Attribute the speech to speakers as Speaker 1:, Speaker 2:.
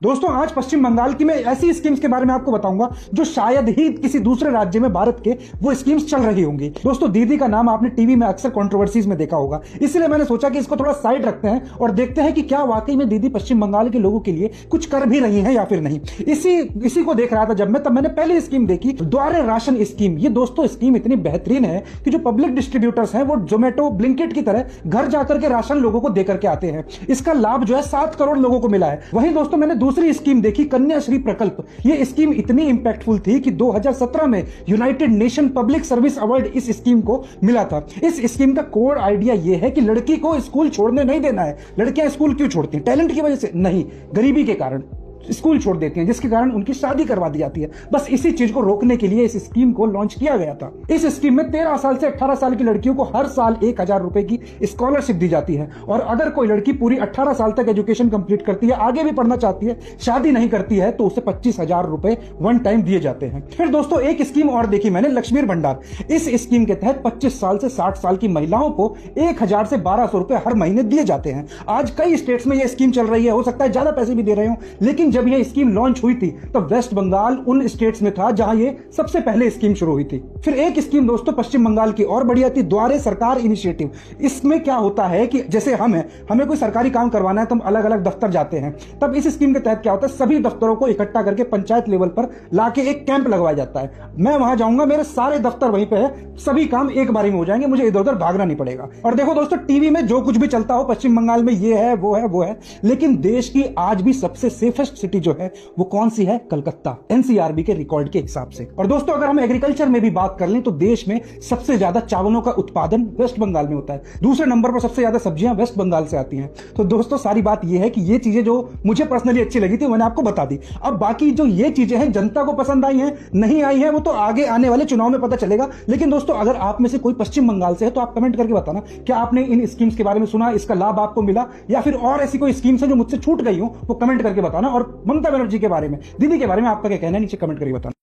Speaker 1: दोस्तों आज पश्चिम बंगाल की मैं ऐसी स्कीम्स के बारे में आपको बताऊंगा जो शायद ही किसी दूसरे राज्य में भारत के वो स्कीम्स चल रही होंगी। दोस्तों दीदी का नाम आपने टीवी में अक्सर कंट्रोवर्सीज में देखा होगा, इसलिए मैंने सोचा कि इसको थोड़ा साइड रखते हैं और देखते हैं कि क्या वाकई में दीदी पश्चिम बंगाल के लोगों के लिए कुछ कर भी रही है या फिर नहीं। इसी को देख रहा था जब तब मैंने पहली स्कीम देखी, द्वारे राशन स्कीम। ये दोस्तों स्कीम इतनी बेहतरीन है कि जो पब्लिक डिस्ट्रीब्यूटर्स हैं वो जोमेटो ब्लिंकिट की तरह घर जाकर के राशन लोगों को देकर के आते हैं। इसका लाभ जो है 7 करोड़ लोगों को मिला है। वहीं दोस्तों मैंने दूसरी स्कीम देखी, कन्याश्री प्रकल्प। ये स्कीम इतनी इंपैक्टफुल थी कि 2017 में United nation public service award इस स्कीम को मिला था। इस स्कीम का कोर आइडिया यह है कि लड़की को स्कूल छोड़ने नहीं देना है। लड़कियां स्कूल क्यों छोड़ती हैं? टैलेंट की वजह से नहीं, गरीबी के कारण स्कूल छोड़ देती हैं, जिसके कारण उनकी शादी करवा दी जाती है। बस इसी चीज को रोकने के लिए इस स्कीम को लॉन्च किया गया था। इस स्कीम में 13 साल से 18 साल की लड़कियों को हर साल 1000 रुपए की स्कॉलरशिप दी जाती है। और अगर कोई लड़की पूरी 18 साल तक एजुकेशन कंप्लीट करती है, आगे भी पढ़ना चाहती है, शादी नहीं करती है, तो उसे 25,000 रुपए वन टाइम दिए जाते हैं। फिर दोस्तों एक स्कीम और देखी मैंने, लक्ष्मीर भंडार। इस स्कीम के तहत 25 साल से 60 साल की महिलाओं को 1000 से 1200 रुपए हर महीने दिए जाते हैं। आज कई स्टेट्स में यह स्कीम चल रही है, हो सकता है ज्यादा पैसे भी दे रहे हो, लेकिन जब यह स्कीम लॉन्च हुई थी तो वेस्ट बंगाल उन स्टेट्स में था जहां ये सबसे पहले स्कीम शुरू हुई थी। फिर एक स्कीम दोस्तों पश्चिम बंगाल की और बढ़िया थी, द्वारे सरकार इनिशिएटिव। इसमें क्या होता है कि जैसे हमें कोई सरकारी काम करवाना है तो हम अलग अलग दफ्तर जाते हैं। तब इस स्कीम के तहत क्या होता है, सभी दफ्तरों को इकट्ठा करके पंचायत लेवल पर लाके एक कैंप लगवाया जाता है। मैं वहां जाऊंगा, मेरे सारे दफ्तर वहीं पे है, सभी काम एक बारी में हो जाएंगे, मुझे इधर उधर भागना नहीं पड़ेगा। और देखो दोस्तों टीवी में जो कुछ भी चलता हो, पश्चिम बंगाल में ये है वो है, लेकिन देश की आज भी सबसे सेफेस्ट सिटी जो है वो कौन सी है? कलकत्ता, एनसीआरबी के रिकॉर्ड के हिसाब से। और दोस्तों अगर हम एग्रीकल्चर में भी बात कर लें तो देश में सबसे ज्यादा चावलों का उत्पादन वेस्ट बंगाल में होता है। दूसरे नंबर पर सबसे ज्यादा सब्जियां वेस्ट बंगाल से आती हैं। तो दोस्तों सारी बात यह है कि ये चीजें जो मुझे पर्सनली अच्छी लगी थी मैंने आपको बता दी। अब बाकी जो ये चीजें हैं जनता को पसंद आई हैं नहीं आई हैं वो तो आगे आने वाले चुनाव में पता चलेगा। लेकिन दोस्तों अगर आप में से कोई पश्चिम बंगाल से है तो आप कमेंट करके बताना, क्या आपने इन स्कीम्स के बारे में सुना, इसका लाभ आपको मिला, या फिर और ऐसी कोई स्कीम्स है जो मुझसे छूट गई हो वो कमेंट करके बताना। और ममता बनर्जी के बारे में, दीदी के बारे में आपका क्या कहना है नीचे कमेंट करके बताना।